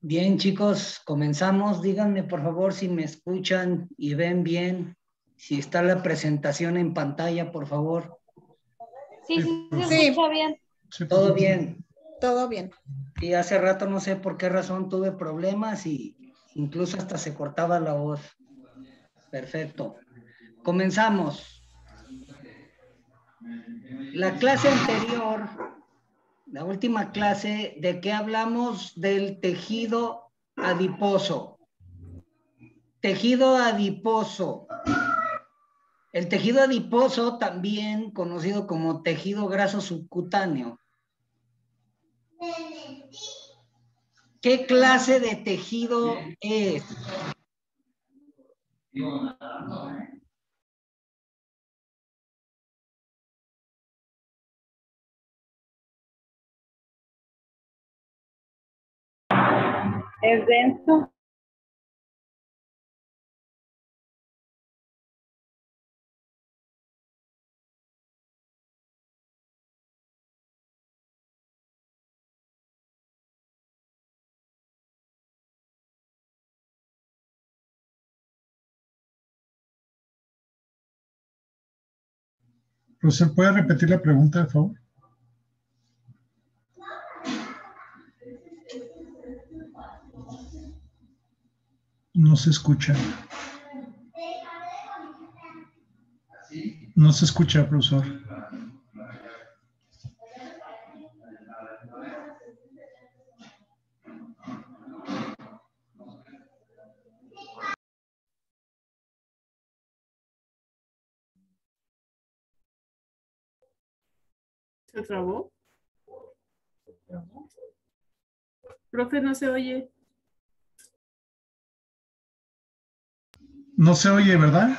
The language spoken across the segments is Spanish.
Bien, chicos, comenzamos. Díganme, por favor, si me escuchan y ven bien. Si está la presentación en pantalla, por favor. Sí, se escucha bien. Todo bien. Todo bien. Y hace rato no sé por qué razón tuve problemas y incluso hasta se cortaba la voz. Perfecto. Comenzamos. La clase anterior, la última clase, ¿de qué hablamos? Del tejido adiposo. Tejido adiposo. El tejido adiposo, también conocido como tejido graso subcutáneo. ¿Qué clase de tejido es? Es denso. ¿Profesor, puede repetir la pregunta, por favor? No se escucha. No se escucha, profesor. ¿Se trabó? Profe, no se oye. No se oye, ¿verdad?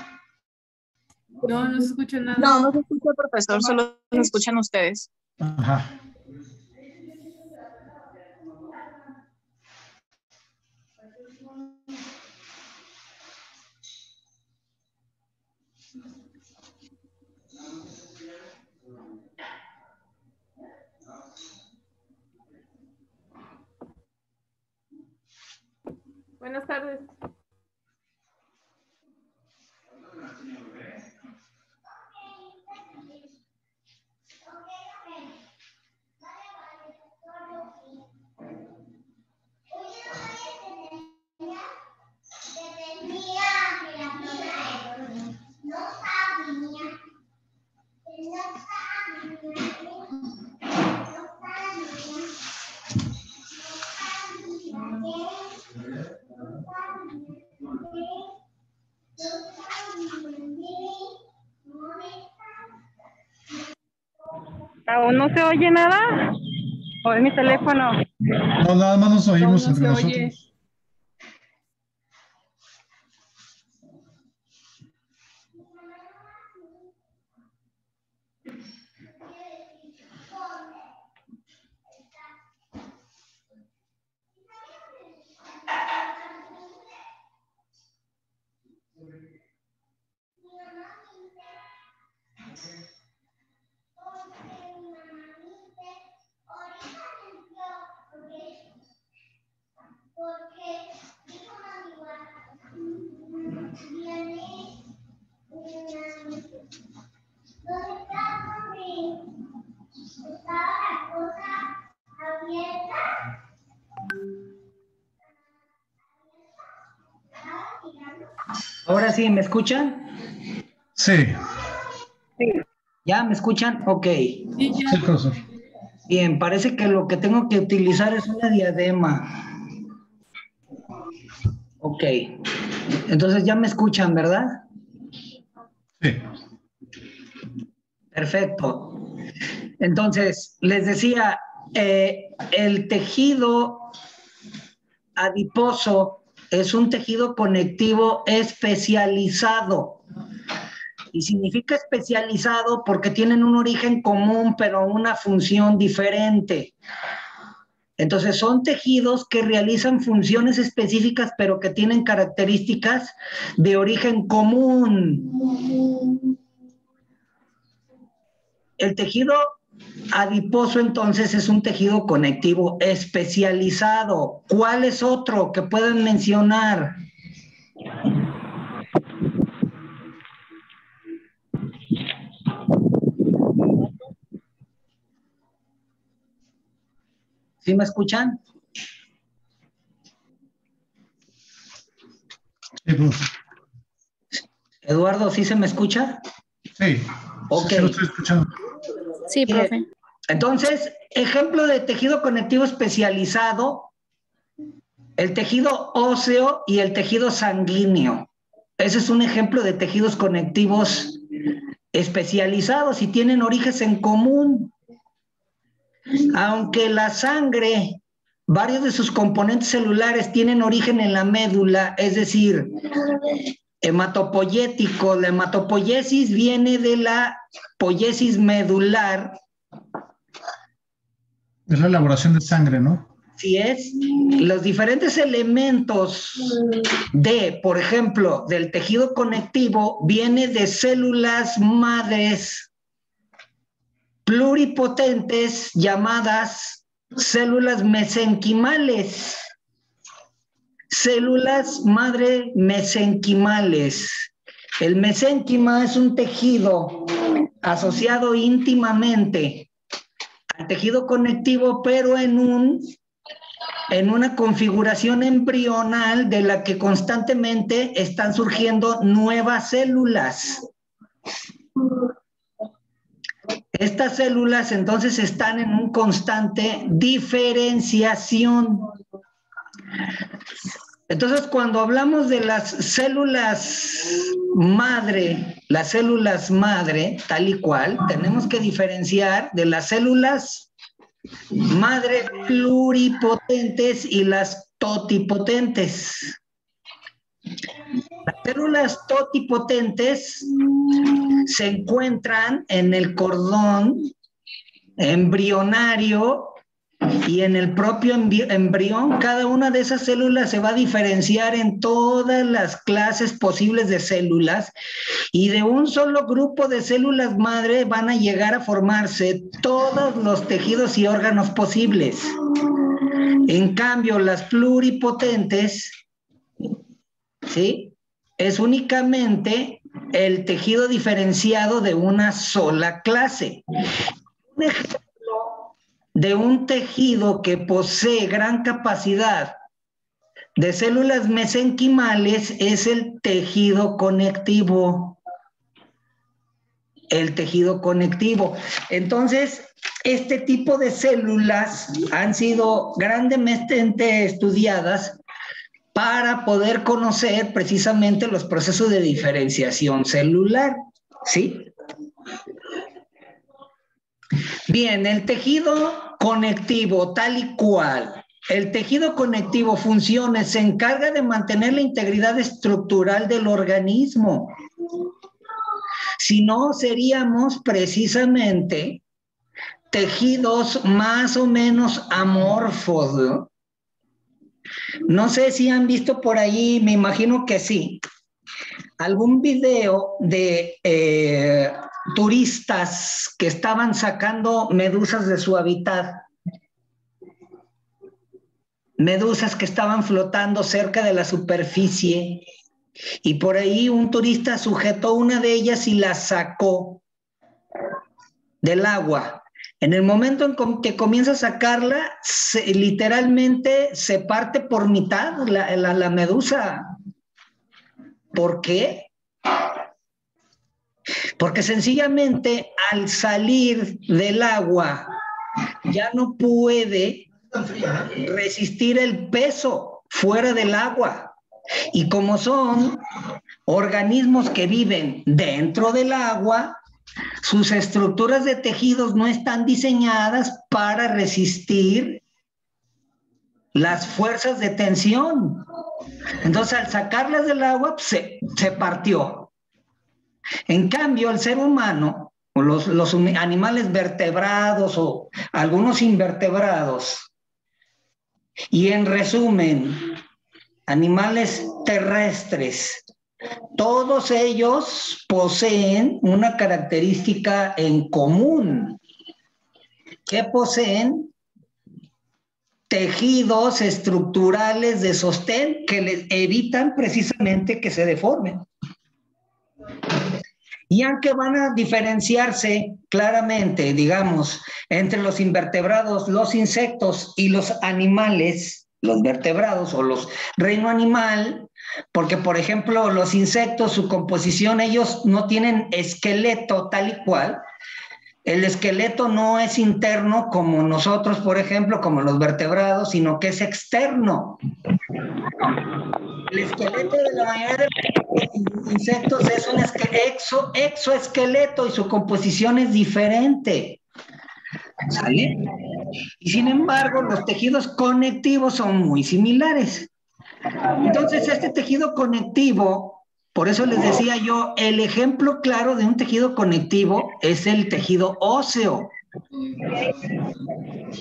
No, no se escucha nada. No se escucha, profesor, solo se escuchan ustedes. Ajá. Buenas tardes. ¿Aún no se oye nada? ¿O es mi teléfono? No, nada más nos oímos No, no entre se oye. nosotros. Ahora sí, ¿me escuchan? Sí. ¿Ya me escuchan? Ok. Sí, ya. Sí, profesor. Bien, parece que lo que tengo que utilizar es una diadema. Ok. Entonces ya me escuchan, ¿verdad? Sí. Perfecto. Entonces, les decía, el tejido adiposo es un tejido conectivo especializado. Y significa especializado porque tienen un origen común, pero una función diferente. Entonces, son tejidos que realizan funciones específicas, pero que tienen características de origen común. El tejido adiposo entonces es un tejido conectivo especializado. ¿Cuál es otro que pueden mencionar? ¿Sí me escuchan? Sí, profe. Eduardo, ¿sí se me escucha? Sí. Ok. Sí, lo estoy escuchando. Sí, profe. Entonces, ejemplo de tejido conectivo especializado, el tejido óseo y el tejido sanguíneo. Ese es un ejemplo de tejidos conectivos especializados y tienen orígenes en común. Aunque la sangre, varios de sus componentes celulares tienen origen en la médula, es decir, hematopoyético. La hematopoiesis viene de la poiesis medular. Es la elaboración de sangre, ¿no? Si es, los diferentes elementos de, por ejemplo, del tejido conectivo, viene de células madres pluripotentes llamadas células mesenquimales. Células madre mesenquimales. El mesénquima es un tejido asociado íntimamente al tejido conectivo, pero en una configuración embrional de la que constantemente están surgiendo nuevas células. Estas células entonces están en un constante diferenciación. Entonces, cuando hablamos de las células madre, tal y cual, tenemos que diferenciar de las células madre pluripotentes y las totipotentes. Las células totipotentes se encuentran en el cordón embrionario y en el propio embrión. Cada una de esas células se va a diferenciar en todas las clases posibles de células, y de un solo grupo de células madre van a llegar a formarse todos los tejidos y órganos posibles. En cambio, las pluripotentes, ¿sí?, es únicamente el tejido diferenciado de una sola clase. Un ejemplo de un tejido que posee gran capacidad de células mesenquimales es el tejido conectivo. El tejido conectivo. Entonces, este tipo de células han sido grandemente estudiadas para poder conocer precisamente los procesos de diferenciación celular, ¿sí? Bien, el tejido conectivo tal y cual. El tejido conectivo funciona, se encarga de mantener la integridad estructural del organismo. Si no, seríamos precisamente tejidos más o menos amorfos, ¿no? No sé si han visto por ahí, me imagino que sí, algún video de turistas que estaban sacando medusas de su hábitat. Medusas que estaban flotando cerca de la superficie, y por ahí un turista sujetó una de ellas y la sacó del agua. En el momento en que comienza a sacarla, literalmente se parte por mitad la medusa. ¿Por qué? Porque sencillamente al salir del agua ya no puede resistir el peso fuera del agua. Y como son organismos que viven dentro del agua, sus estructuras de tejidos no están diseñadas para resistir las fuerzas de tensión. Entonces, al sacarlas del agua, se partió. En cambio, el ser humano, o los animales vertebrados o algunos invertebrados, y en resumen, animales terrestres, todos ellos poseen una característica en común. que poseen tejidos estructurales de sostén que les evitan precisamente que se deformen. Y aunque van a diferenciarse claramente, digamos, entre los invertebrados, los insectos y los animales, los vertebrados o los reino animal, porque, por ejemplo, los insectos, su composición, ellos no tienen esqueleto tal y cual. El esqueleto no es interno como nosotros, por ejemplo, como los vertebrados, sino que es externo. El esqueleto de la mayoría de los insectos es un exoesqueleto y su composición es diferente. ¿Sale? Y sin embargo, los tejidos conectivos son muy similares. Entonces, este tejido conectivo, por eso les decía yo, el ejemplo claro de un tejido conectivo es el tejido óseo.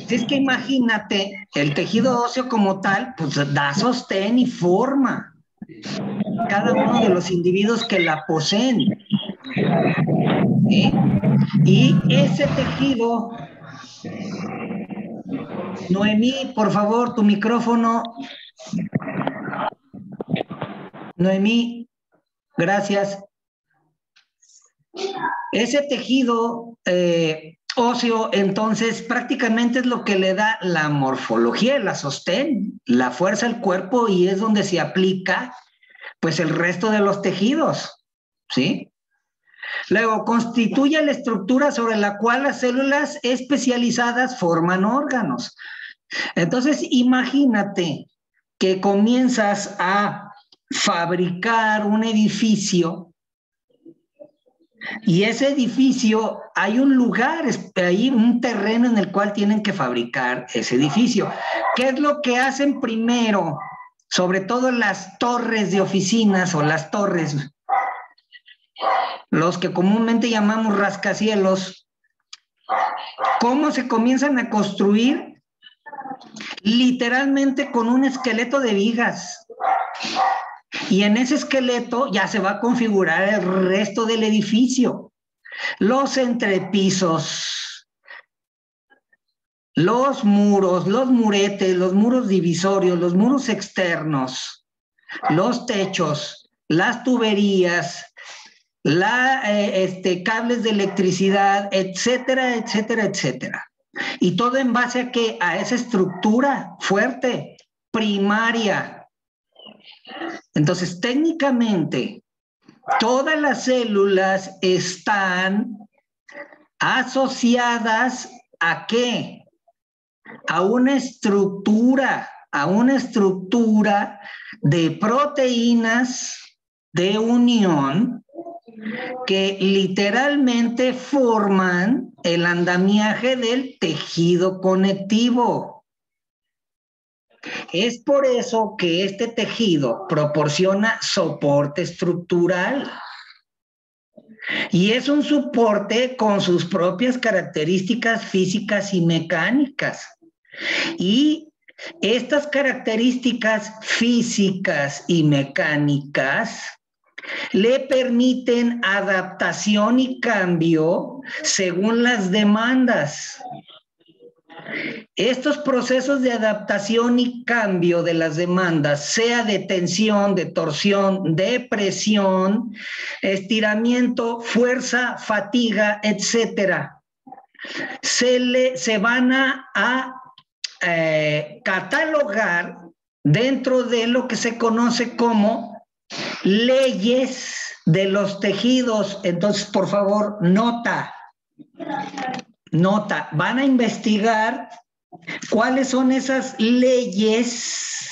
Es que imagínate, el tejido óseo como tal, pues da sostén y forma cada uno de los individuos que la poseen. ¿Sí? Y ese tejido, Noemí, por favor, tu micrófono. Noemí, gracias. Ese tejido óseo, entonces, prácticamente es lo que le da la morfología, la sostén, la fuerza al cuerpo y es donde se aplica, pues, el resto de los tejidos, ¿sí? Luego, constituye la estructura sobre la cual las células especializadas forman órganos. Entonces, imagínate que comienzas a fabricar un edificio y ese edificio, hay un lugar, hay un terreno en el cual tienen que fabricar ese edificio. ¿Qué es lo que hacen primero? Sobre todo las torres de oficinas o las torres, los que comúnmente llamamos rascacielos, ¿cómo se comienzan a construir? Literalmente con un esqueleto de vigas. Y en ese esqueleto ya se va a configurar el resto del edificio. Los entrepisos, los muros, los muretes, los muros divisorios, los muros externos, los techos, las tuberías, cables de electricidad, etcétera, etcétera, etcétera. Y todo en base a ¿qué? A esa estructura fuerte, primaria. Entonces, técnicamente, todas las células están asociadas ¿a qué? A una estructura de proteínas de unión que literalmente forman el andamiaje del tejido conectivo. Es por eso que este tejido proporciona soporte estructural. Y es un soporte con sus propias características físicas y mecánicas. Y estas características físicas y mecánicas le permiten adaptación y cambio según las demandas. Estos procesos de adaptación y cambio de las demandas, sea de tensión, de torsión, de presión, estiramiento, fuerza, fatiga, etcétera, se van a catalogar dentro de lo que se conoce como leyes de los tejidos. Entonces, por favor, nota, van a investigar cuáles son esas leyes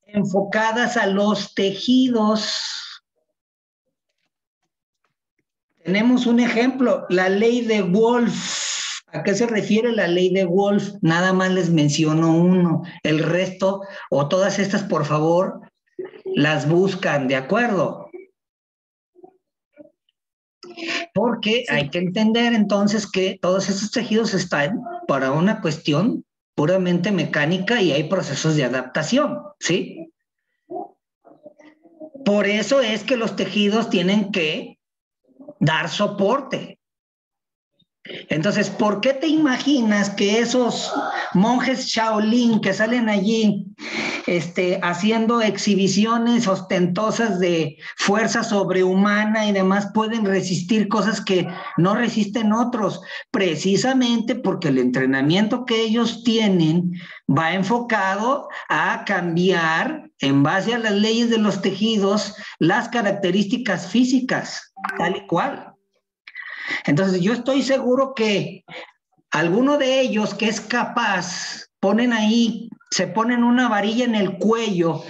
enfocadas a los tejidos. Tenemos un ejemplo, la ley de Wolff. ¿A qué se refiere la ley de Wolff? Nada más les menciono uno. El resto, o todas estas, por favor, las buscan, ¿de acuerdo? Porque hay que entender entonces que todos estos tejidos están para una cuestión puramente mecánica y hay procesos de adaptación, ¿sí? Por eso es que los tejidos tienen que dar soporte. Entonces, ¿por qué te imaginas que esos monjes Shaolin que salen allí haciendo exhibiciones ostentosas de fuerza sobrehumana y demás pueden resistir cosas que no resisten otros? Precisamente porque el entrenamiento que ellos tienen va enfocado a cambiar, en base a las leyes de los tejidos, las características físicas, tal y cual. Entonces, yo estoy seguro que alguno de ellos que es capaz, se ponen una varilla en el cuello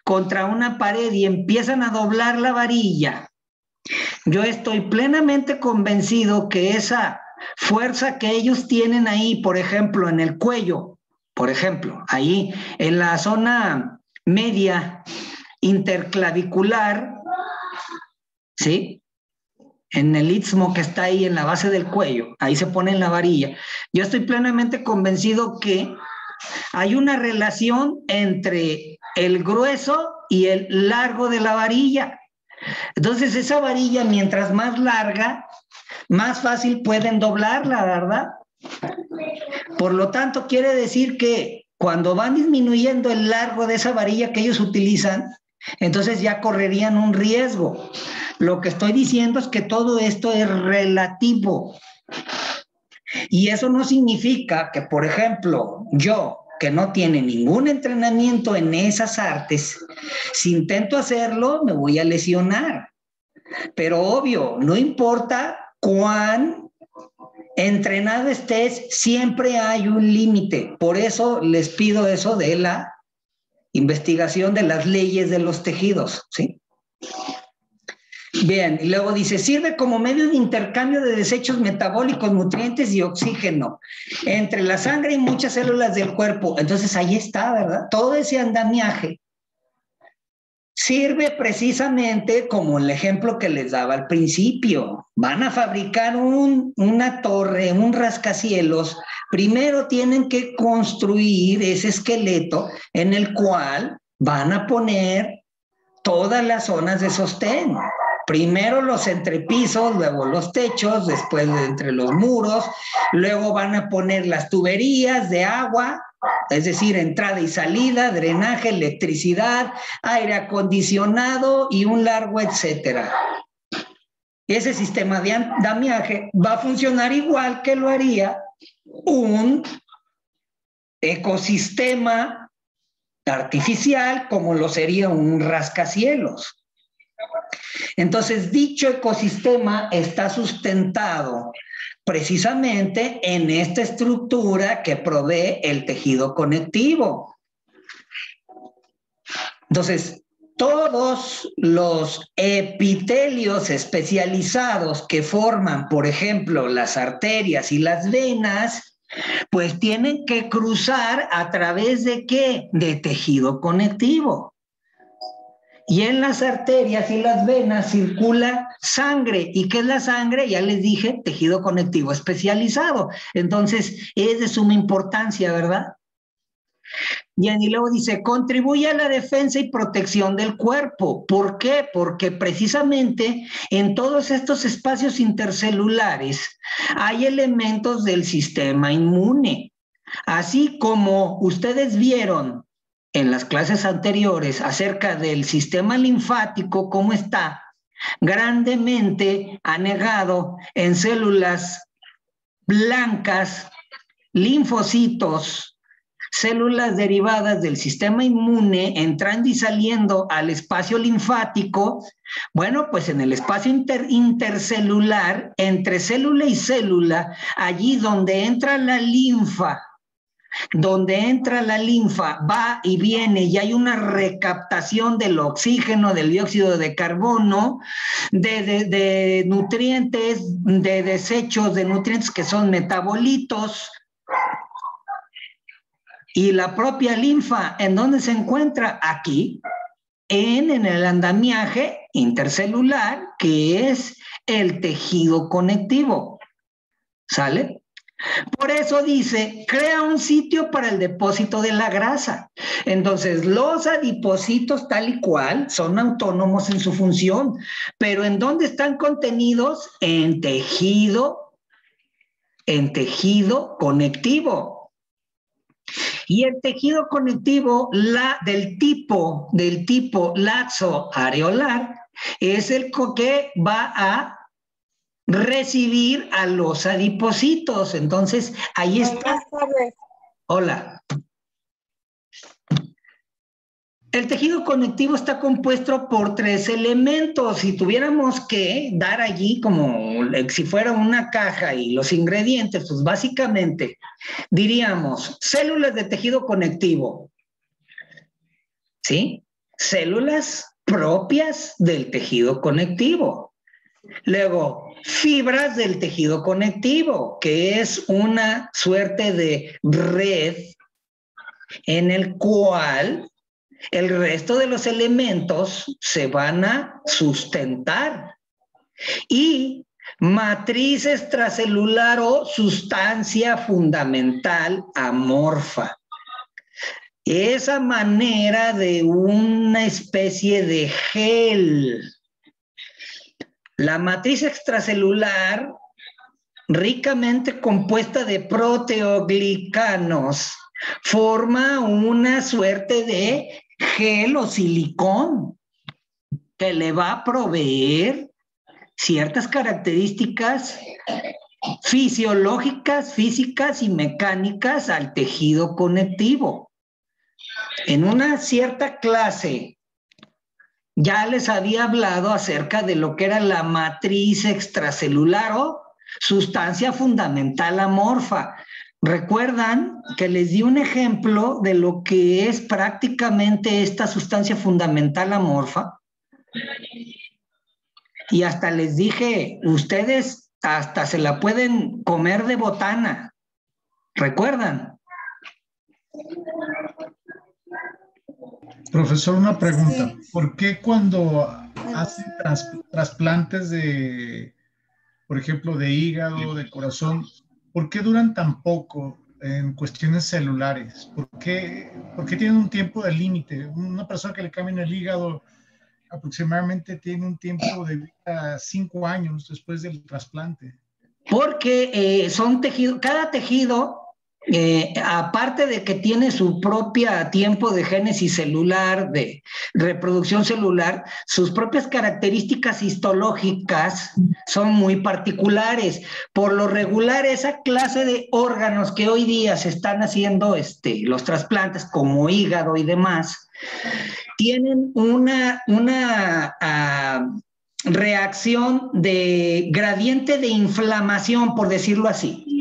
contra una pared y empiezan a doblar la varilla. Yo estoy plenamente convencido que esa fuerza que ellos tienen ahí, por ejemplo, en el cuello, por ejemplo, ahí en la zona media interclavicular, ¿sí? En el istmo que está ahí en la base del cuello, ahí se pone en la varilla. Yo estoy plenamente convencido que hay una relación entre el grueso y el largo de la varilla. Entonces, esa varilla, mientras más larga, más fácil pueden doblarla, ¿verdad? Por lo tanto, quiere decir que cuando van disminuyendo el largo de esa varilla que ellos utilizan, entonces ya correrían un riesgo. Lo que estoy diciendo es que todo esto es relativo. Y eso no significa que, por ejemplo, yo, que no tiene ningún entrenamiento en esas artes, si intento hacerlo, me voy a lesionar. Pero obvio, no importa cuán entrenado estés, siempre hay un límite. Por eso les pido eso de la investigación de las leyes de los tejidos, ¿sí? Bien, y luego dice, sirve como medio de intercambio de desechos metabólicos, nutrientes y oxígeno entre la sangre y muchas células del cuerpo. Entonces ahí está, ¿verdad? Todo ese andamiaje sirve precisamente como el ejemplo que les daba al principio. Van a fabricar una torre, un rascacielos. Primero tienen que construir ese esqueleto en el cual van a poner todas las zonas de sostén. Primero los entrepisos, luego los techos, después entre los muros, luego van a poner las tuberías de agua, es decir, entrada y salida, drenaje, electricidad, aire acondicionado y un largo etcétera. Ese sistema de andamiaje va a funcionar igual que lo haría un ecosistema artificial como lo sería un rascacielos. Entonces, dicho ecosistema está sustentado precisamente en esta estructura que provee el tejido conectivo. Entonces, todos los epitelios especializados que forman, por ejemplo, las arterias y las venas, pues tienen que cruzar a través de ¿qué? De tejido conectivo. Y en las arterias y las venas circula sangre. ¿Y qué es la sangre? Ya les dije, tejido conectivo especializado. Entonces, es de suma importancia, ¿verdad? Bien, y luego dice, contribuye a la defensa y protección del cuerpo. ¿Por qué? Porque precisamente en todos estos espacios intercelulares hay elementos del sistema inmune. Así como ustedes vieron en las clases anteriores acerca del sistema linfático, cómo está grandemente anegado en células blancas, linfocitos, células derivadas del sistema inmune entrando y saliendo al espacio linfático. Bueno, pues en el espacio intercelular, entre célula y célula, allí donde entra la linfa, va y viene y hay una recaptación del oxígeno, del dióxido de carbono, de nutrientes, de desechos de nutrientes que son metabolitos. Y la propia linfa, ¿en dónde se encuentra? Aquí, en el andamiaje intercelular, que es el tejido conectivo. ¿Sale? Por eso dice, crea un sitio para el depósito de la grasa. Entonces, los adipocitos tal y cual son autónomos en su función, pero ¿en dónde están contenidos? En tejido en tejido conectivo. Y el tejido conectivo del tipo laxo areolar es el que va a recibir a los adipocitos. Entonces, ahí está. Buenas tardes. Hola. El tejido conectivo está compuesto por 3 elementos. Si tuviéramos que dar allí como si fuera una caja y los ingredientes, pues básicamente diríamos células de tejido conectivo, ¿sí? Células propias del tejido conectivo. Luego, fibras del tejido conectivo, que es una suerte de red en el cual el resto de los elementos se van a sustentar. Y matriz extracelular o sustancia fundamental amorfa. Esa manera de una especie de gel. La matriz extracelular, ricamente compuesta de proteoglicanos, forma una suerte de gel o silicón que le va a proveer ciertas características fisiológicas, físicas y mecánicas al tejido conectivo. En una cierta clase ya les había hablado acerca de lo que era la matriz extracelular o sustancia fundamental amorfa. ¿Recuerdan que les di un ejemplo de lo que es prácticamente esta sustancia fundamental amorfa? Y hasta les dije, ustedes hasta se la pueden comer de botana. ¿Recuerdan? Profesor, una pregunta. ¿Por qué cuando hacen trasplantes de, por ejemplo, de hígado, de corazón, por qué duran tan poco en cuestiones celulares? ¿Por qué tienen un tiempo de límite? Una persona que le cambian el hígado aproximadamente tiene un tiempo de vida 5 años después del trasplante. Porque son tejidos, cada tejido, aparte de que tiene su propio tiempo de génesis celular, de reproducción celular, sus propias características histológicas son muy particulares. Por lo regular, esa clase de órganos que hoy día se están haciendo los trasplantes, como hígado y demás, tienen una reacción de gradiente de inflamación, por decirlo así.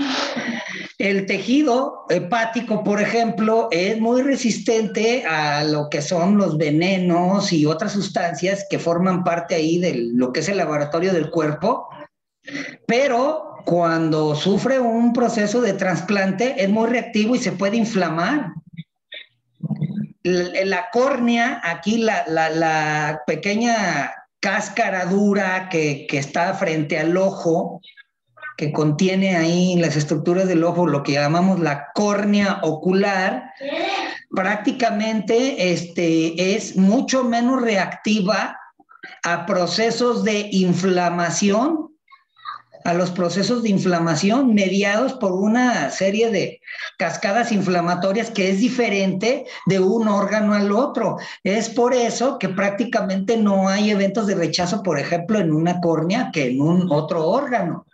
El tejido hepático, por ejemplo, es muy resistente a lo que son los venenos y otras sustancias que forman parte ahí de lo que es el laboratorio del cuerpo, pero cuando sufre un proceso de trasplante es muy reactivo y se puede inflamar. La córnea, aquí la pequeña cáscara dura que está frente al ojo, que contiene ahí las estructuras del ojo, lo que llamamos la córnea ocular, prácticamente es mucho menos reactiva a procesos de inflamación, a los procesos de inflamación mediados por una serie de cascadas inflamatorias que es diferente de un órgano al otro. Es por eso que prácticamente no hay eventos de rechazo, por ejemplo, en una córnea que en un otro órgano.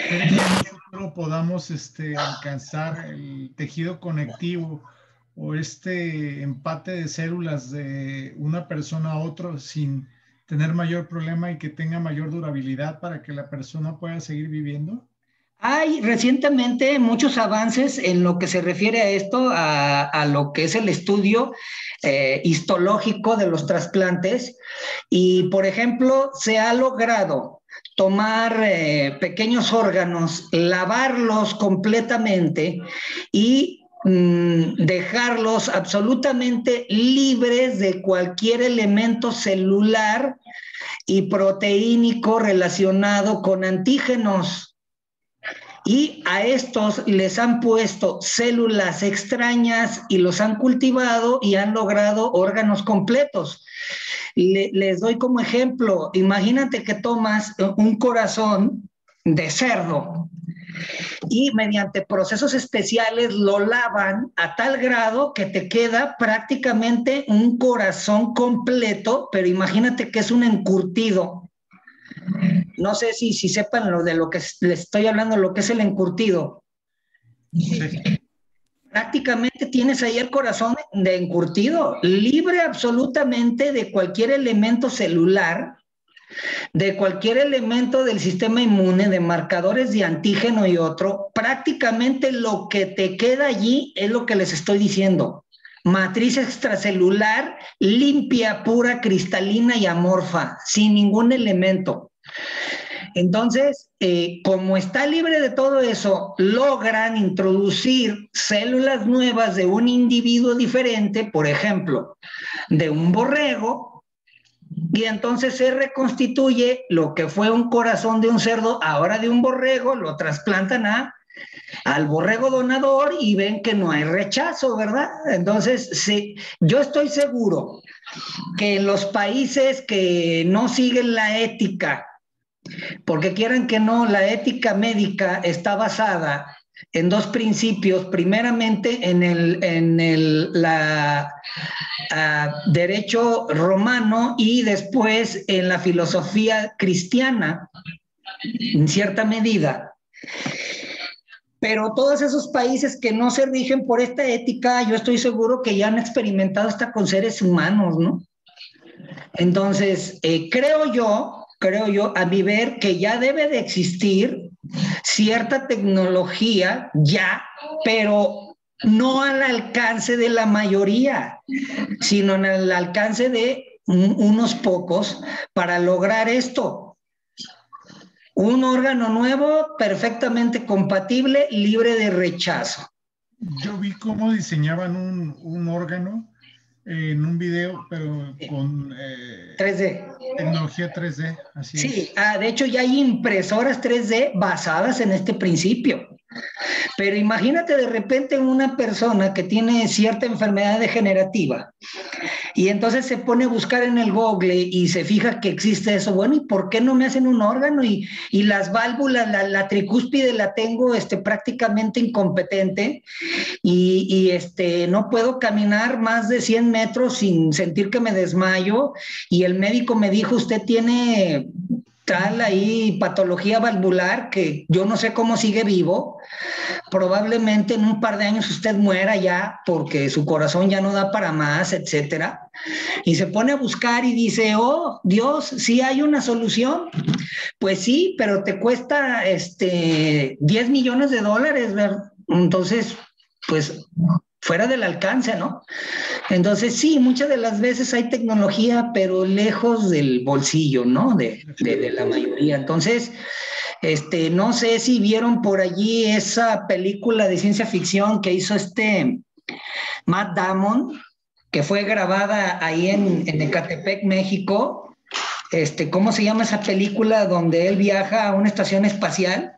¿Cree que en un futuro podamos alcanzar el tejido conectivo o empate de células de una persona a otro sin tener mayor problema y que tenga mayor durabilidad para que la persona pueda seguir viviendo? Hay recientemente muchos avances en lo que se refiere a esto, a lo que es el estudio histológico de los trasplantes. Y, por ejemplo, se ha logrado tomar pequeños órganos, lavarlos completamente y dejarlos absolutamente libres de cualquier elemento celular y proteínico relacionado con antígenos. Y a estos les han puesto células extrañas y los han cultivado y han logrado órganos completos. Les doy como ejemplo, imagínate que tomas un corazón de cerdo y mediante procesos especiales lo lavan a tal grado que te queda prácticamente un corazón completo, pero imagínate que es un encurtido. No sé si sepan lo que les estoy hablando, lo que es el encurtido. Sí. Prácticamente tienes ahí el corazón de encurtido, libre absolutamente de cualquier elemento celular, de cualquier elemento del sistema inmune, de marcadores de antígeno y otro. Prácticamente lo que te queda allí es lo que les estoy diciendo. Matriz extracelular limpia, pura, cristalina y amorfa, sin ningún elemento. Entonces, como está libre de todo eso, logran introducir células nuevas de un individuo diferente, por ejemplo, de un borrego, y entonces se reconstituye lo que fue un corazón de un cerdo, ahora de un borrego, lo trasplantan al borrego donador y ven que no hay rechazo, ¿verdad? Entonces, sí, yo estoy seguro que los países que no siguen la ética, porque quieran que no, la ética médica está basada en dos principios, primeramente en el derecho romano y después en la filosofía cristiana, en cierta medida. Pero todos esos países que no se rigen por esta ética, yo estoy seguro que ya han experimentado hasta con seres humanos, ¿no? Entonces, creo yo, a mi ver, que ya debe de existir cierta tecnología ya, pero no al alcance de la mayoría, sino en el alcance de unos pocos para lograr esto. Un órgano nuevo, perfectamente compatible, libre de rechazo. Yo vi cómo diseñaban un órgano en un video, pero con 3D. Tecnología 3D, así Sí, es. de hecho ya hay impresoras 3D basadas en este principio. Pero imagínate de repente una persona que tiene cierta enfermedad degenerativa y entonces se pone a buscar en el Google y se fija que existe eso. Bueno, ¿y por qué no me hacen un órgano? Y las válvulas, la tricúspide la tengo prácticamente incompetente y no puedo caminar más de 100 metros sin sentir que me desmayo y el médico me dijo, usted tiene tal ahí patología valvular que yo no sé cómo sigue vivo, probablemente en un par de años usted muera ya porque su corazón ya no da para más, etcétera. Y se pone a buscar y dice, oh, Dios, ¿sí hay una solución? Pues sí, pero te cuesta 10 millones de dólares, ¿verdad? Entonces, pues fuera del alcance, ¿no? Entonces, sí, muchas de las veces hay tecnología, pero lejos del bolsillo, ¿no? De la mayoría. Entonces, no sé si vieron por allí esa película de ciencia ficción que hizo Matt Damon, que fue grabada ahí en Ecatepec, México. ¿Cómo se llama esa película donde él viaja a una estación espacial?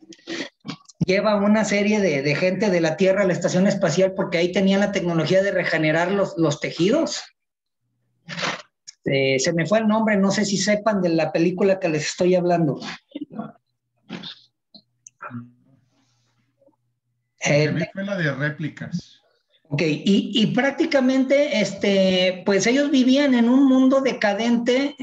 Lleva una serie de gente de la Tierra a la estación espacial porque ahí tenían la tecnología de regenerar los tejidos. Se me fue el nombre, no sé si sepan de la película que les estoy hablando. Fue la de réplicas. Ok, y prácticamente, pues ellos vivían en un mundo decadente,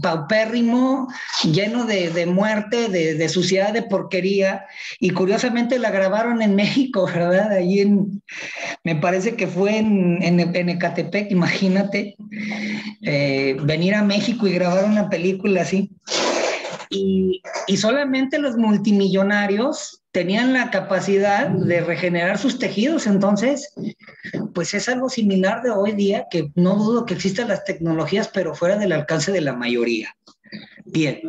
paupérrimo, lleno de muerte, de suciedad, de porquería, y curiosamente la grabaron en México, ¿verdad? Allí me parece que fue en Ecatepec, imagínate, venir a México y grabar una película así. Y solamente los multimillonarios tenían la capacidad de regenerar sus tejidos, entonces, pues es algo similar de hoy día, que no dudo que existan las tecnologías, pero fuera del alcance de la mayoría. Bien,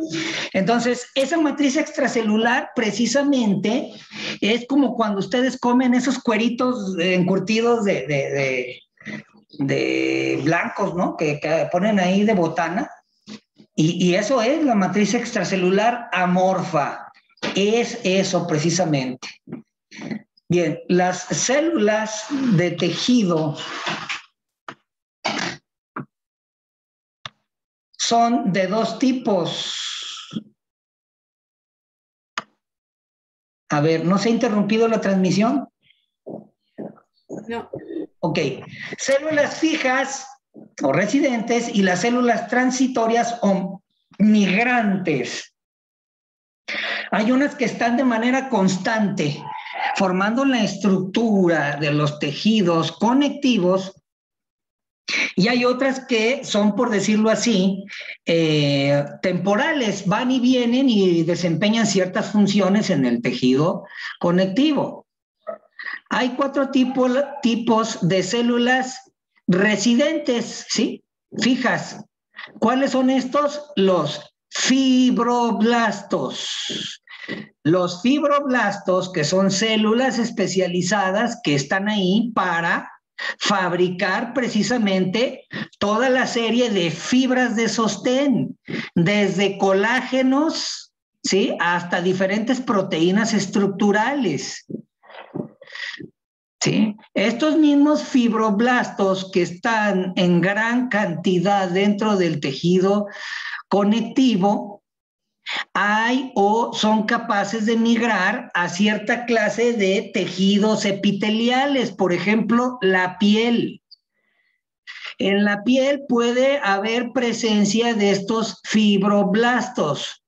entonces, esa matriz extracelular precisamente es como cuando ustedes comen esos cueritos encurtidos de blancos, ¿no? Que ponen ahí de botana. Y eso es la matriz extracelular amorfa. Es eso precisamente. Bien, las células de tejido son de dos tipos. A ver, ¿no se ha interrumpido la transmisión? No. Ok. Células fijas o residentes y las células transitorias o migrantes. Hay unas que están de manera constante formando la estructura de los tejidos conectivos y hay otras que son, por decirlo así, temporales, van y vienen y desempeñan ciertas funciones en el tejido conectivo. Hay 4 tipos de células residentes, ¿sí? Fijas. ¿Cuáles son estos? Los fibroblastos. Los fibroblastos, que son células especializadas que están ahí para fabricar precisamente toda la serie de fibras de sostén, desde colágenos, ¿sí? Hasta diferentes proteínas estructurales. ¿Sí? Estos mismos fibroblastos que están en gran cantidad dentro del tejido conectivo, hay o son capaces de migrar a cierta clase de tejidos epiteliales, por ejemplo, la piel. En la piel puede haber presencia de estos fibroblastos.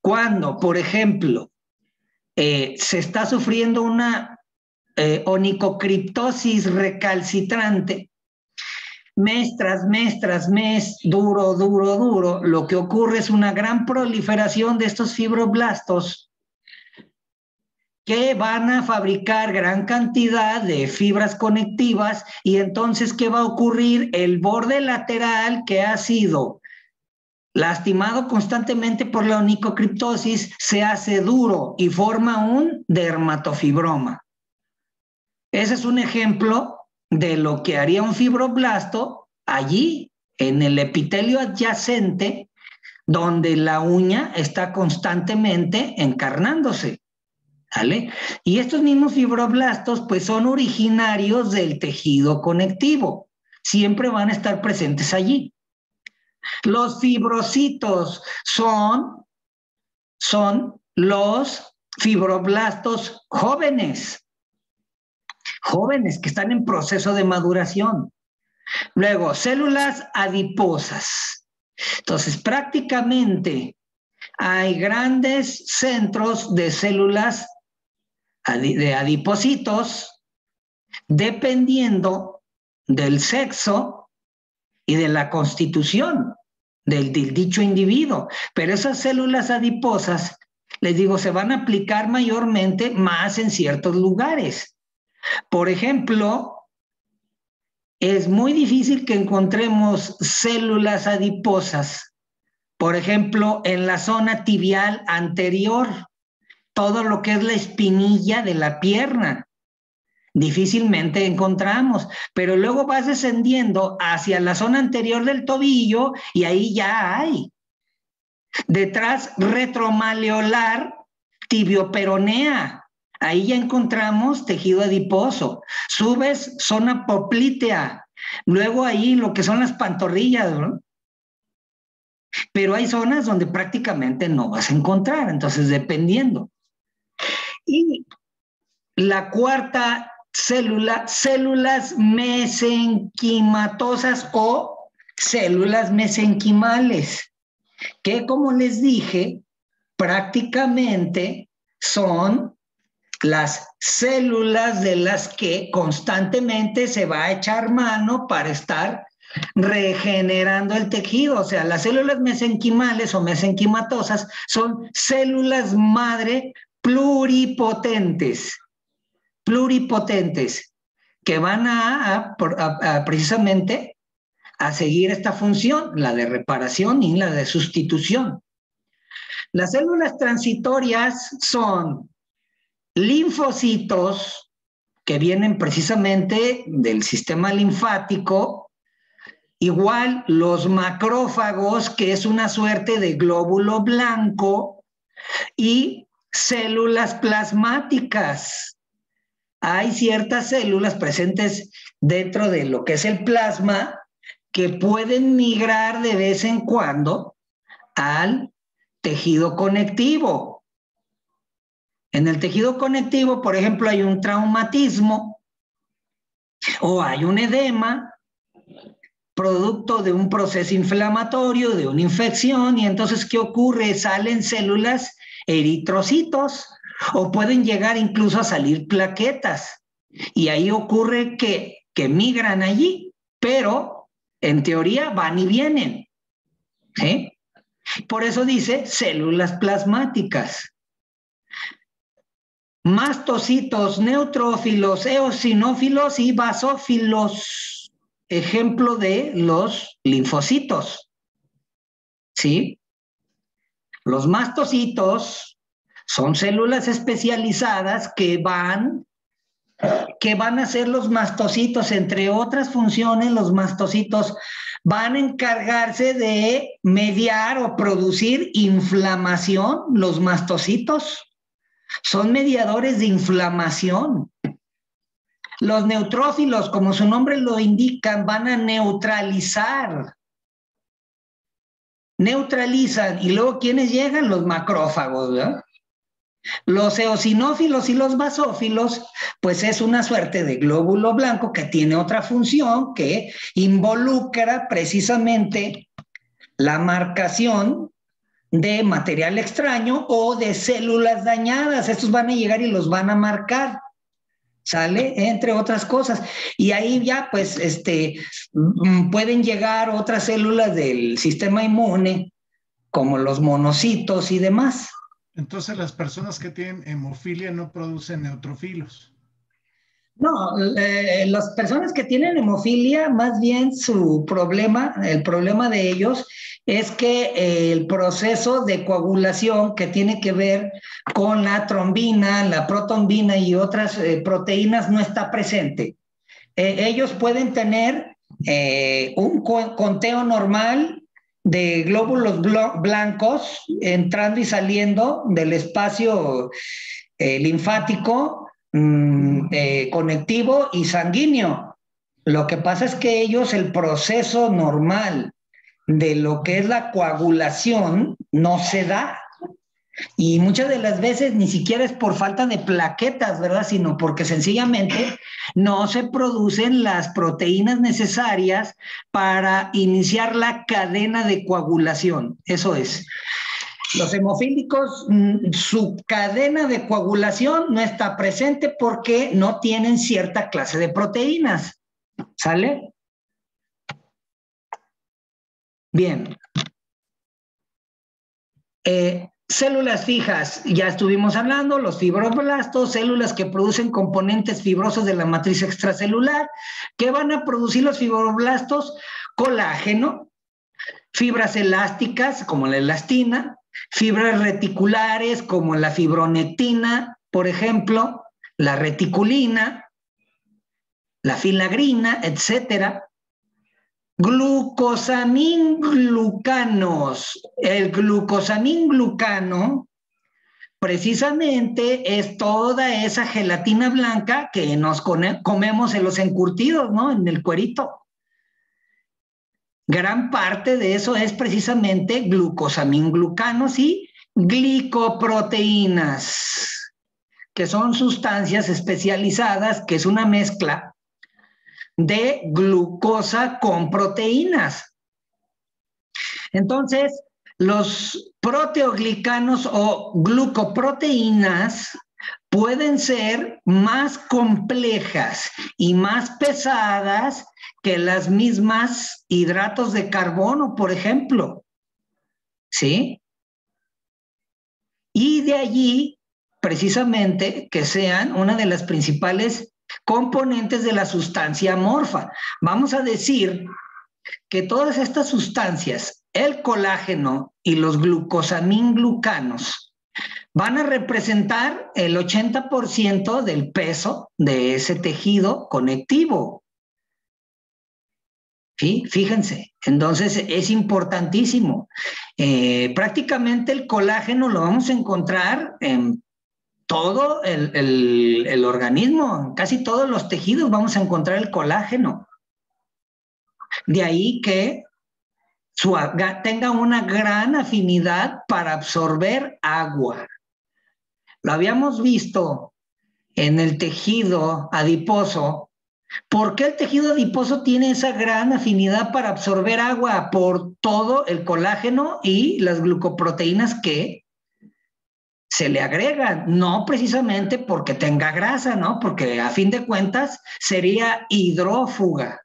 Cuando, por ejemplo, se está sufriendo una onicocriptosis recalcitrante, mes tras mes, duro, lo que ocurre es una gran proliferación de estos fibroblastos que van a fabricar gran cantidad de fibras conectivas y entonces, ¿qué va a ocurrir? El borde lateral que ha sido lastimado constantemente por la onicocriptosis se hace duro y forma un dermatofibroma. Ese es un ejemplo de lo que haría un fibroblasto allí, en el epitelio adyacente, donde la uña está constantemente encarnándose. ¿Vale? Y estos mismos fibroblastos, pues, son originarios del tejido conectivo. Siempre van a estar presentes allí. Los fibrocitos son los fibroblastos jóvenes que están en proceso de maduración. Luego, células adiposas. Entonces, prácticamente hay grandes centros de células de adipocitos dependiendo del sexo y de la constitución del dicho individuo. Pero esas células adiposas, les digo, se van a aplicar mayormente más en ciertos lugares. Por ejemplo, es muy difícil que encontremos células adiposas, por ejemplo, en la zona tibial anterior, todo lo que es la espinilla de la pierna. Difícilmente encontramos, pero luego vas descendiendo hacia la zona anterior del tobillo y ahí ya hay. Detrás, retromaleolar, tibioperonea. Ahí ya encontramos tejido adiposo. Subes, zona poplítea. Luego ahí lo que son las pantorrillas, ¿no? Pero hay zonas donde prácticamente no vas a encontrar, entonces dependiendo. Y la cuarta célula, células mesenquimatosas o células mesenquimales, que como les dije, prácticamente son las células de las que constantemente se va a echar mano para estar regenerando el tejido. O sea, las células mesenquimales o mesenquimatosas son células madre pluripotentes, que van a precisamente a seguir esta función, la de reparación y la de sustitución. Las células transitorias son linfocitos que vienen precisamente del sistema linfático, igual los macrófagos, que es una suerte de glóbulo blanco, y células plasmáticas. Hay ciertas células presentes dentro de lo que es el plasma que pueden migrar de vez en cuando al tejido conectivo. En el tejido conectivo, por ejemplo, hay un traumatismo o hay un edema producto de un proceso inflamatorio, de una infección, y entonces, ¿qué ocurre? Salen células eritrocitos o pueden llegar incluso a salir plaquetas. Y ahí ocurre que migran allí, pero en teoría van y vienen. ¿Sí? Por eso dice células plasmáticas. Mastocitos, neutrófilos, eosinófilos y basófilos. Ejemplo de los linfocitos. ¿Sí? Los mastocitos son células especializadas que van a ser los mastocitos. Entre otras funciones, los mastocitos van a encargarse de mediar o producir inflamación. Los mastocitos son mediadores de inflamación. Los neutrófilos, como su nombre lo indica, van a neutralizar. Neutralizan. Y luego, ¿quiénes llegan? Los macrófagos, ¿verdad? Los eosinófilos y los basófilos, pues es una suerte de glóbulo blanco que tiene otra función que involucra precisamente la marcación de material extraño o de células dañadas. Estos van a llegar y los van a marcar. ¿Sale? Entre otras cosas. Y ahí ya, pues, pueden llegar otras células del sistema inmune, como los monocitos y demás. Entonces, las personas que tienen hemofilia no producen neutrofilos. No, las personas que tienen hemofilia, más bien su problema, el problema de ellos es que el proceso de coagulación que tiene que ver con la trombina, la protombina y otras proteínas no está presente. Ellos pueden tener un conteo normal de glóbulos blancos entrando y saliendo del espacio linfático, conectivo y sanguíneo. Lo que pasa es que ellos, el proceso normal de lo que es la coagulación no se da. Y muchas de las veces ni siquiera es por falta de plaquetas, ¿verdad? Sino porque sencillamente no se producen las proteínas necesarias para iniciar la cadena de coagulación. Eso es. Los hemofílicos, su cadena de coagulación no está presente porque no tienen cierta clase de proteínas. ¿Sale? Bien. Células fijas, ya estuvimos hablando, los fibroblastos, células que producen componentes fibrosos de la matriz extracelular. ¿Qué van a producir los fibroblastos? Colágeno, fibras elásticas como la elastina, fibras reticulares como la fibronectina, por ejemplo, la reticulina, la filagrina, etcétera. Glucosaminglucanos. El glucosaminglucano precisamente es toda esa gelatina blanca que nos comemos en los encurtidos, ¿no? En el cuerito. Gran parte de eso es precisamente glucosaminglucanos y glicoproteínas, que son sustancias especializadas, que es una mezcla de glucosa con proteínas. Entonces, los proteoglicanos o glucoproteínas pueden ser más complejas y más pesadas que las mismas hidratos de carbono, por ejemplo. ¿Sí? Y de allí, precisamente, que sean una de las principales componentes de la sustancia amorfa. Vamos a decir que todas estas sustancias, el colágeno y los glucosaminglucanos, van a representar el 80% del peso de ese tejido conectivo. ¿Sí? Fíjense, entonces es importantísimo. Prácticamente el colágeno lo vamos a encontrar en todo el organismo, en casi todos los tejidos vamos a encontrar el colágeno. De ahí que tenga una gran afinidad para absorber agua. lo habíamos visto en el tejido adiposo. ¿Por qué el tejido adiposo tiene esa gran afinidad para absorber agua? Por todo el colágeno y las glucoproteínas que se le agregan, no precisamente porque tenga grasa, ¿no? Porque a fin de cuentas sería hidrófuga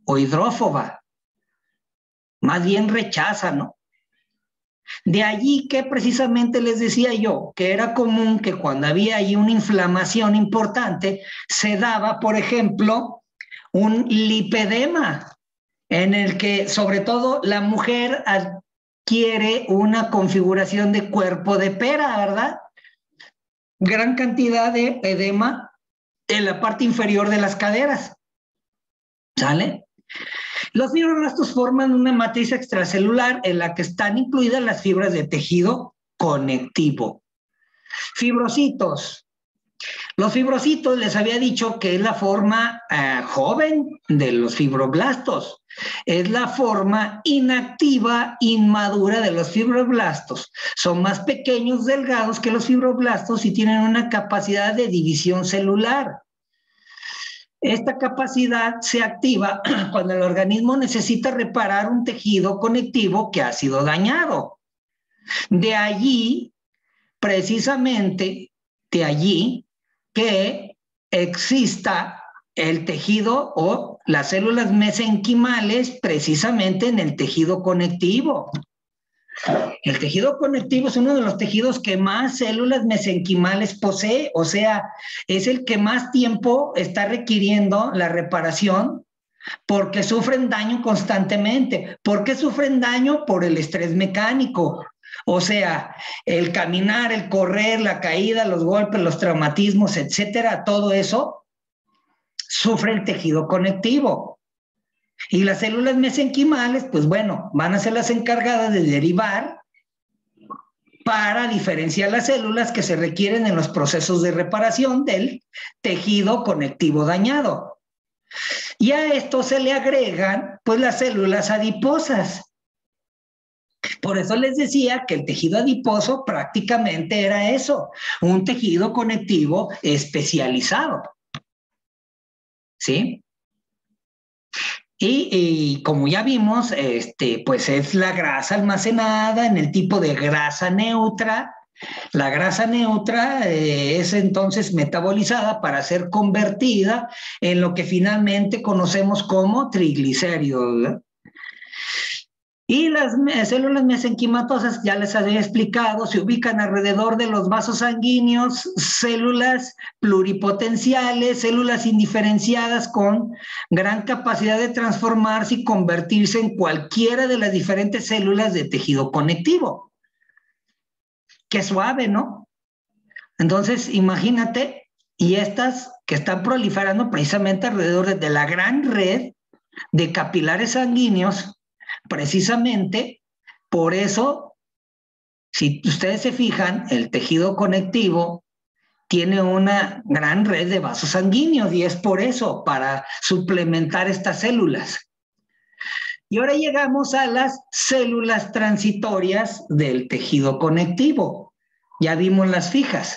o hidrófoba. Más bien rechaza, ¿no? De allí que precisamente les decía yo que era común que cuando había ahí una inflamación importante, se daba, por ejemplo, un lipedema, en el que sobre todo la mujer adquiere una configuración de cuerpo de pera, ¿verdad? Gran cantidad de edema en la parte inferior de las caderas, ¿sale? Los fibroblastos forman una matriz extracelular en la que están incluidas las fibras de tejido conectivo. Fibrocitos. Los fibrocitos les había dicho que es la forma joven de los fibroblastos. Es la forma inactiva, inmadura de los fibroblastos. Son más pequeños, delgados que los fibroblastos y tienen una capacidad de división celular. Esta capacidad se activa cuando el organismo necesita reparar un tejido conectivo que ha sido dañado. De allí, precisamente, de allí que exista el tejido o las células mesenquimales precisamente en el tejido conectivo. El tejido conectivo es uno de los tejidos que más células mesenquimales posee, o sea, es el que más tiempo está requiriendo la reparación porque sufren daño constantemente. ¿Por qué sufren daño? Por el estrés mecánico. O sea, el caminar, el correr, la caída, los golpes, los traumatismos, etcétera, todo eso sufre el tejido conectivo. Y las células mesenquimales, pues bueno, van a ser las encargadas de derivar para diferenciar las células que se requieren en los procesos de reparación del tejido conectivo dañado. Y a esto se le agregan, pues, las células adiposas. Por eso les decía que el tejido adiposo prácticamente era eso, un tejido conectivo especializado. ¿Sí? Y como ya vimos, pues es la grasa almacenada en el tipo de grasa neutra. La grasa neutra es entonces metabolizada para ser convertida en lo que finalmente conocemos como triglicéridos, ¿verdad? Y las células mesenquimatosas, ya les había explicado, se ubican alrededor de los vasos sanguíneos, células pluripotenciales, células indiferenciadas con gran capacidad de transformarse y convertirse en cualquiera de las diferentes células de tejido conectivo. Qué suave, ¿no? Entonces, imagínate, y estas que están proliferando precisamente alrededor de la gran red de capilares sanguíneos. Precisamente por eso, si ustedes se fijan, el tejido conectivo tiene una gran red de vasos sanguíneos y es por eso, para suplementar estas células. Y ahora llegamos a las células transitorias del tejido conectivo. Ya vimos las fijas.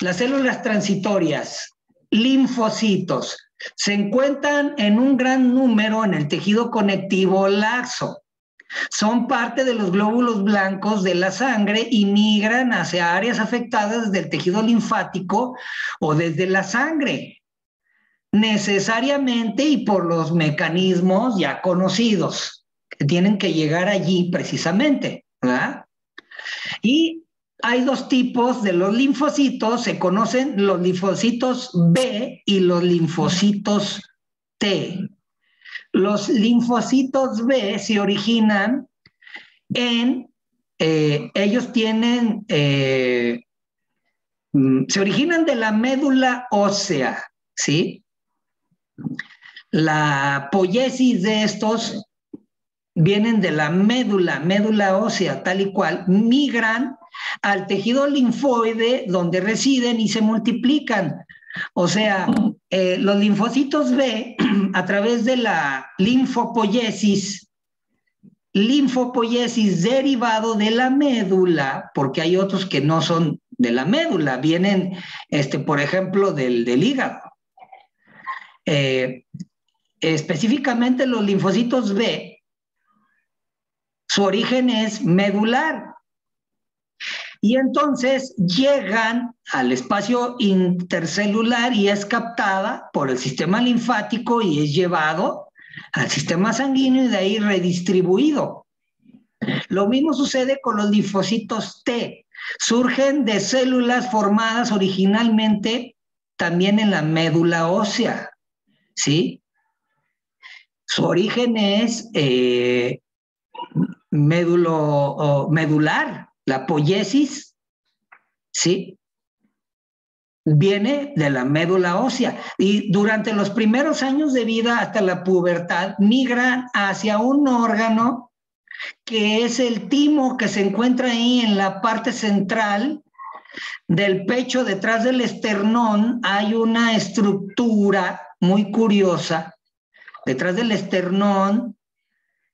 Las células transitorias, linfocitos, se encuentran en un gran número en el tejido conectivo laxo. Son parte de los glóbulos blancos de la sangre y migran hacia áreas afectadas del tejido linfático o desde la sangre, necesariamente y por los mecanismos ya conocidos, que tienen que llegar allí precisamente, ¿verdad? Y hay dos tipos de los linfocitos, se conocen los linfocitos B y los linfocitos T. Los linfocitos B se originan ellos tienen, se originan de la médula ósea, ¿sí? La poiesis de estos vienen de la médula ósea, tal y cual, migran al tejido linfoide donde residen y se multiplican. O sea, los linfocitos B, a través de la linfopoiesis derivado de la médula, porque hay otros que no son de la médula, vienen, por ejemplo, del hígado. Específicamente los linfocitos B, su origen es medular. Y entonces llegan al espacio intercelular y es captada por el sistema linfático y es llevado al sistema sanguíneo y de ahí redistribuido. Lo mismo sucede con los linfocitos T. Surgen de células formadas originalmente también en la médula ósea, ¿sí? Su origen es medular, la poiesis, ¿sí? Viene de la médula ósea y durante los primeros años de vida hasta la pubertad migran hacia un órgano que es el timo, que se encuentra ahí en la parte central del pecho, detrás del esternón. Hay una estructura muy curiosa. Detrás del esternón,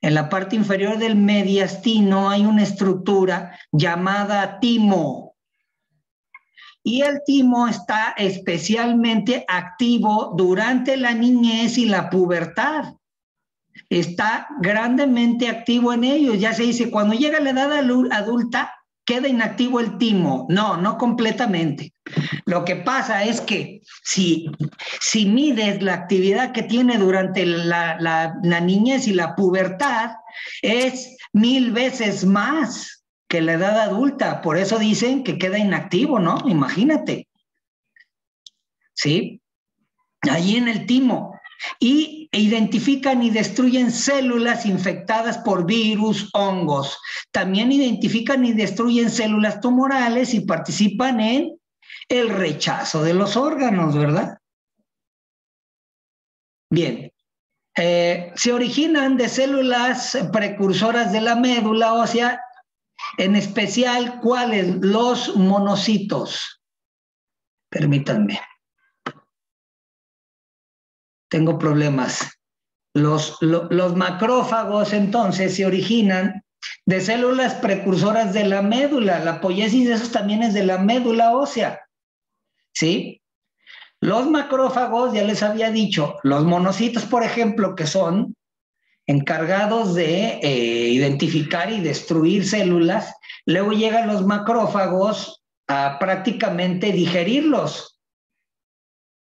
en la parte inferior del mediastino, hay una estructura llamada timo. Y el timo está especialmente activo durante la niñez y la pubertad. Está grandemente activo en ellos. Ya se dice, cuando llega la edad adulta, queda inactivo el timo. No, no completamente. Lo que pasa es que si mides la actividad que tiene durante la niñez y la pubertad, es 1000 veces más que la edad adulta. Por eso dicen que queda inactivo, ¿no? Imagínate. ¿Sí? Allí en el timo. Y identifican y destruyen células infectadas por virus, hongos. También identifican y destruyen células tumorales y participan en el rechazo de los órganos, ¿verdad? Bien. Se originan de células precursoras de la médula ósea, en especial, ¿cuáles? Los monocitos. Permítanme. Tengo problemas. Los macrófagos, entonces, se originan de células precursoras de la médula. La poiesis de esos también es de la médula ósea, ¿sí? Los macrófagos, ya les había dicho, los monocitos, por ejemplo, que son encargados de identificar y destruir células, luego llegan los macrófagos a prácticamente digerirlos.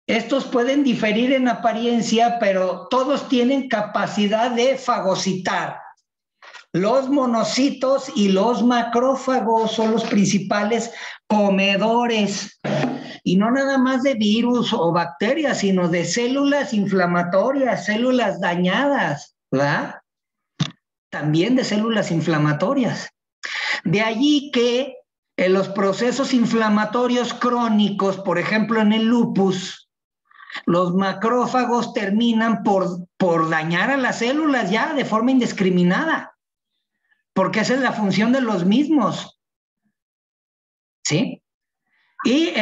Estos pueden diferir en apariencia, pero todos tienen capacidad de fagocitar. Los monocitos y los macrófagos son los principales comedores, y no nada más de virus o bacterias, sino de células inflamatorias, células dañadas, ¿verdad? También de células inflamatorias. De allí que en los procesos inflamatorios crónicos, por ejemplo en el lupus, los macrófagos terminan por dañar a las células ya de forma indiscriminada, porque esa es la función de los mismos, ¿sí? Y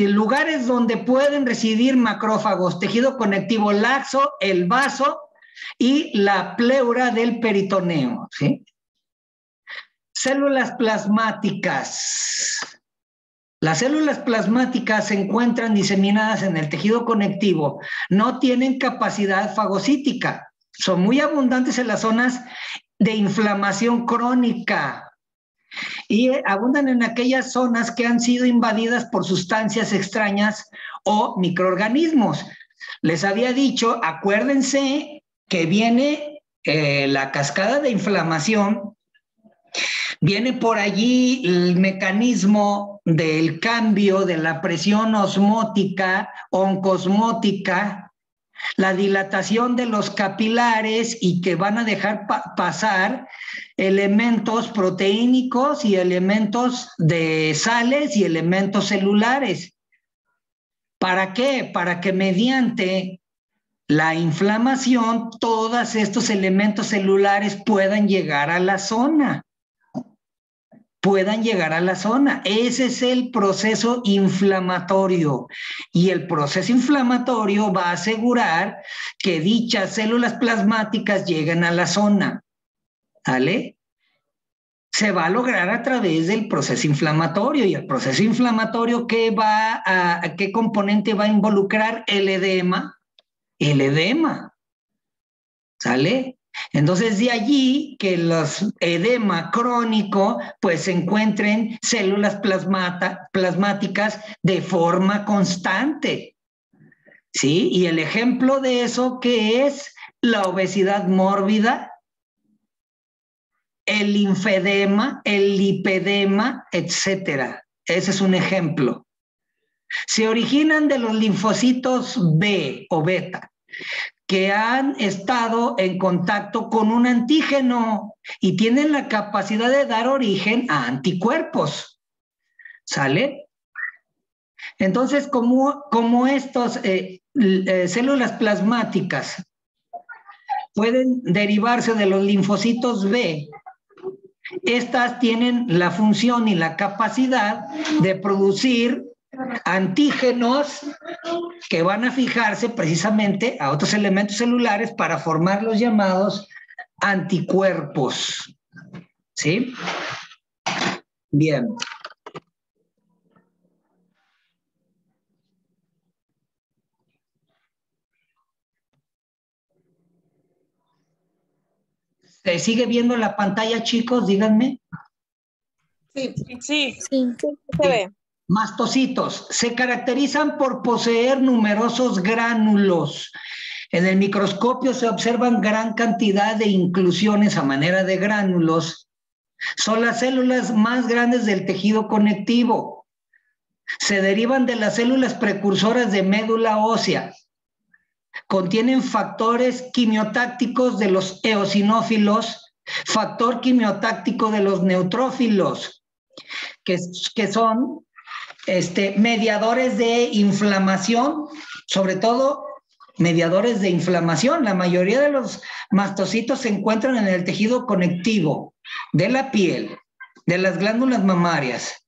lugares donde pueden residir macrófagos: tejido conectivo laxo, el vaso y la pleura del peritoneo, ¿sí? Células plasmáticas. Las células plasmáticas se encuentran diseminadas en el tejido conectivo, no tienen capacidad fagocítica, son muy abundantes en las zonas de inflamación crónica y abundan en aquellas zonas que han sido invadidas por sustancias extrañas o microorganismos. Les había dicho, acuérdense que viene la cascada de inflamación. Viene por allí el mecanismo del cambio de la presión osmótica, oncosmótica, la dilatación de los capilares y que van a dejar pasar elementos proteínicos y elementos de sales y elementos celulares. ¿Para qué? Para que mediante la inflamación todos estos elementos celulares puedan llegar a la zona. Ese es el proceso inflamatorio. Y el proceso inflamatorio va a asegurar que dichas células plasmáticas lleguen a la zona. ¿Vale? se va a lograr a través del proceso inflamatorio. Y el proceso inflamatorio, ¿qué componente va a involucrar? El edema. El edema. ¿Sale? Entonces, de allí que los edema crónico, pues se encuentren células plasmáticas de forma constante. ¿Sí? Y el ejemplo de eso, ¿qué es? La obesidad mórbida, el linfedema, el lipedema, etcétera. Ese es un ejemplo. Se originan de los linfocitos B o beta, que han estado en contacto con un antígeno y tienen la capacidad de dar origen a anticuerpos. ¿Sale? Entonces, como estas células plasmáticas pueden derivarse de los linfocitos B, estas tienen la función y la capacidad de producir antígenos que van a fijarse precisamente a otros elementos celulares para formar los llamados anticuerpos. ¿Sí? Bien. ¿Se sigue viendo la pantalla, chicos? Díganme. Sí. Sí. Se ve. Mastocitos se caracterizan por poseer numerosos gránulos. En el microscopio se observan gran cantidad de inclusiones a manera de gránulos. Son las células más grandes del tejido conectivo. Se derivan de las células precursoras de médula ósea. Contienen factores quimiotácticos de los eosinófilos, factor quimiotáctico de los neutrófilos, que son mediadores de inflamación, sobre todo mediadores de inflamación. La mayoría de los mastocitos se encuentran en el tejido conectivo de la piel, de las glándulas mamarias,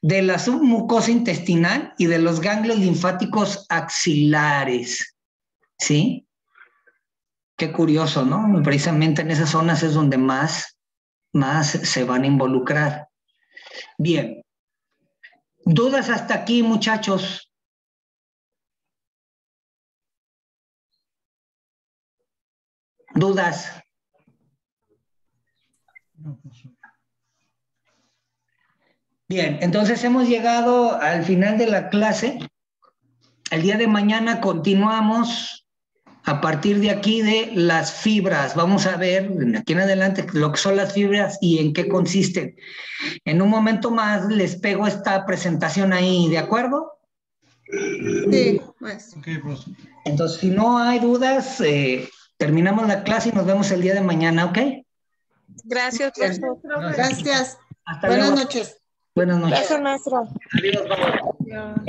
de la submucosa intestinal y de los ganglios linfáticos axilares. ¿Sí? Qué curioso, ¿no? Precisamente en esas zonas es donde más se van a involucrar. Bien. ¿Dudas hasta aquí, muchachos? ¿Dudas? Bien, entonces hemos llegado al final de la clase. El día de mañana continuamos a partir de aquí de las fibras. Vamos a ver de aquí en adelante lo que son las fibras y en qué consisten. En un momento más les pego esta presentación ahí, ¿de acuerdo? Sí, pues. Okay, pues. Entonces, si no hay dudas, terminamos la clase y nos vemos el día de mañana, ¿ok? Gracias, profesor. Gracias. Hasta Buenas luego. noches. Buenas noches. Gracias, maestro. Adiós, vamos. Adiós.